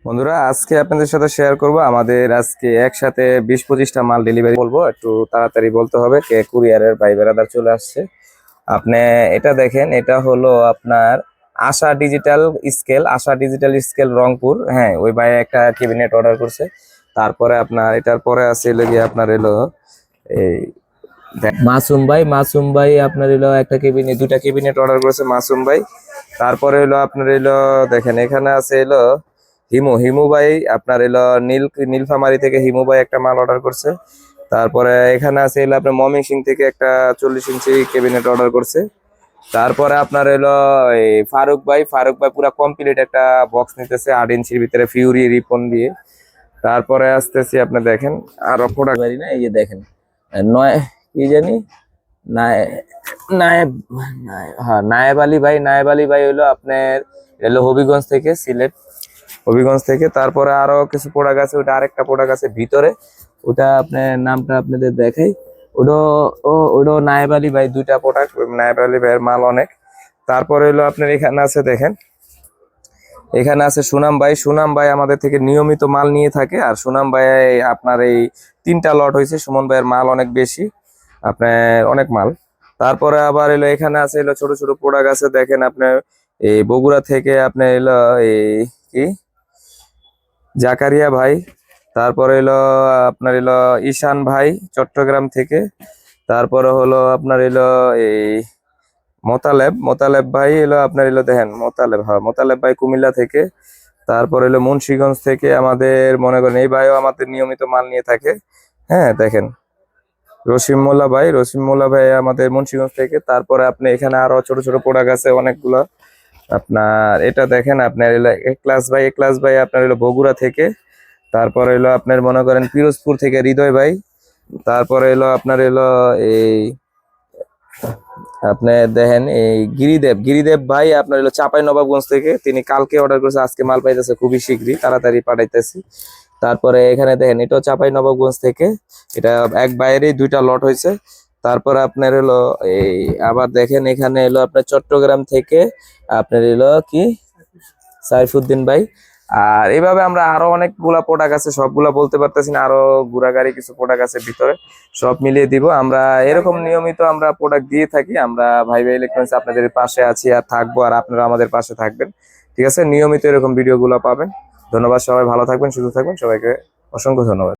বন্ধুরা, আজকে আপনাদের সাথে শেয়ার করব আমাদের আজকে একসাথে 20-25টা মাল ডেলিভারি বলবো। একটু তাড়াতাড়ি বলতে হবে, কে কুরিয়ারের ভাই বেরাদার চলে আসছে। আপনি এটা দেখেন, এটা হলো আপনার আশা ডিজিটাল স্কেল রংপুর। হ্যাঁ, ওই ভাই একটা ক্যাবিনেট অর্ডার করছে। তারপরে আপনার এটার পরে আছে এলো গিয়ে আপনার এলো এই মাসুম ভাই আপনার এলো একটা কেবিনেট, দুইটা কেবিনেট অর্ডার করেছে মাসুম ভাই। তারপরে হলো আপনার এলো দেখেন, এখানে আছে এলো হিমু হিমু ভাই আপনার এলো নীলফামারী থেকে হিমু ভাই একটা মাল অর্ডার করছে। তারপরে এখানে আছে এলো আপনার ময়মনসিংহ থেকে একটা 40 ইঞ্চি ক্যাবিনেট অর্ডার করছে। তারপরে আপনার এলো এই ফারুক ভাই পুরো কমপ্লিট একটা বক্স নিতেছে 8 ইঞ্চির ভিতরে ফিউরি রিপন দিয়ে। তারপরে আসতেছি আপনি দেখেন আরো প্রোডাক্ট বাড়ি না, এই যে দেখেন নয় কি জানি নায় নায়েব হ্যাঁ নায়েব আলী ভাই হলো আপনার এলো হবিগঞ্জ থেকে, সিলেট হবিগঞ্জ থেকে। তারপরে আরো কিছু প্রোডাক্ট আছে, ওটা আরেকটা প্রোডাক্ট আছে ভিতরে, ওটা আপনার নামটা আপনাদের দেখাই। ওটা ওটা নায়েব আলী ভাই, দুইটা প্রোডাক্ট নায়েব আলী ভাইয়ের মাল অনেক। তারপরে হলো আপনার এখানে আছে দেখেন, এখানে আছে সুনাম ভাই আমাদের থেকে নিয়মিত মাল নিয়ে থাকে। আর সুনাম ভাই আপনার এই 3টা লট হয়েছে, সুমন ভাইয়ের মাল অনেক বেশি, আপনার অনেক মাল। তারপরে আবার এলো এখানে আছে এলো ছোট ছোট প্রোডাক্ট আছে দেখেন আপনার এই বগুড়া থেকে আপনার এলো এই কি জাকারিয়া ভাই। তারপরে এলো আপনার এলো ঈশান ভাই চট্টগ্রাম থেকে। তারপরে হলো আপনার এলো এই মোতালেব ভাই এলো আপনার এলো দেখেন মোতালেব ভাই কুমিল্লা থেকে। তারপর এলো মুন্সিগঞ্জ থেকে আমাদের মনে করেন এই ভাইও আমাদের নিয়মিত মাল নিয়ে থাকে। হ্যাঁ দেখেন রসিম মোল্লা ভাই আমাদের মুন্সিগঞ্জ থেকে। তারপরে আপনি এখানে আরো ছোট ছোট প্রোডাক্ট আছে অনেকগুলো। আপনার এটা দেখেন আপনার এলো একলাস ভাই আপনার এলো বগুড়া থেকে। তারপরে এলো আপনার মনে করেন পিরোজপুর থেকে হৃদয় ভাই। তারপরে এলো আপনার এলো এই আপনি দেখেন এই গিরিদেব ভাই আপনার হলো চাঁপাই নবাবগঞ্জ থেকে, তিনি কালকে অর্ডার করেছে, আজকে মাল পাইতেছে খুবই শীঘ্রই, তাড়াতাড়ি পাঠাইতেছি। তারপরে এখানে দেখেন এটাও চাঁপাই নবাবগঞ্জ থেকে, এটা এক বাইরেই 2টা লট হয়েছে। তারপরে আপনার হলো এই আবার দেখেন এখানে এলো আপনার চট্টগ্রাম থেকে আপনার এলো কি সাইফুদ্দিন ভাই। আর এইভাবে আমরা আরো অনেকগুলা প্রোডাক্ট আছে, সবগুলা বলতে পারতেছি না, আরো ঘোরাগাড়ি কিছু প্রোডাক্ট আছে ভিতরে, সব মিলিয়ে দিব আমরা। এরকম নিয়মিত আমরা প্রোডাক্ট দিয়ে থাকি। আমরা ভাই ইলেকট্রনিক্স আপনাদের পাশে আছি আর থাকবো, আর আপনারা আমাদের পাশে থাকবেন। ঠিক আছে, নিয়মিত এরকম ভিডিও গুলো পাবেন। ধন্যবাদ, সবাই ভালো থাকবেন, সুস্থ থাকবেন, সবাইকে অসংখ্য ধন্যবাদ।